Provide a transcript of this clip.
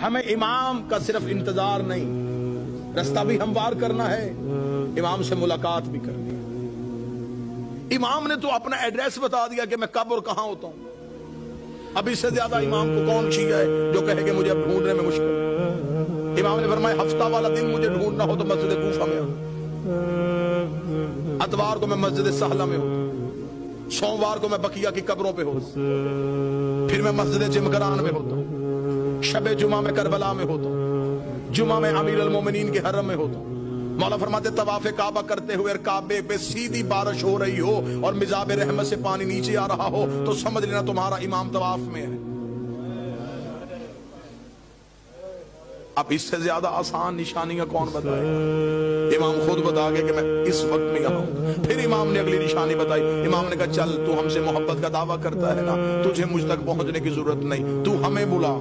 ہمیں امام کا صرف انتظار نہیں، رستہ بھی ہموار کرنا ہے، امام سے ملاقات بھی کرنی ہے۔ امام نے تو اپنا ایڈریس بتا دیا کہ میں کب اور کہاں ہوتا ہوں۔ اب اس سے زیادہ امام کو کون چاہیے ہے جو کہے کہ مجھے اب ڈھونڈنے میں مشکل ہے۔ امام نے فرمایا ہفتہ والا دن مجھے ڈھونڈنا ہو تو مسجد کوفہ میں آؤں، اتوار کو میں مسجد سہلہ میں ہوتا، سوموار کو میں بقیہ کی قبروں پہ ہوتا، پھر میں مسجد جمگران میں ہوتا ہوں، شب جمعہ میں کربلا میں ہوتا ہوں، جمعہ میں امیر المومنین کے حرم میں ہوتا ہوں۔ مولا فرماتے طواف کعبہ کرتے ہوئے کعبے پہ سیدھی بارش ہو رہی ہو اور مزاب رحمت سے پانی نیچے آ رہا ہو تو سمجھ لینا تمہارا امام طواف میں ہے۔ اب اس سے زیادہ آسان نشانیاں کون بتائے؟ امام خود بتا گئے کہ میں اس وقت میں یہاں ہوں۔ پھر امام نے اگلی نشانی بتائی، امام نے کہا چل تو ہم سے محبت کا دعویٰ کرتا ہے نا، تجھے مجھ تک پہنچنے کی ضرورت نہیں، تو ہمیں بلا۔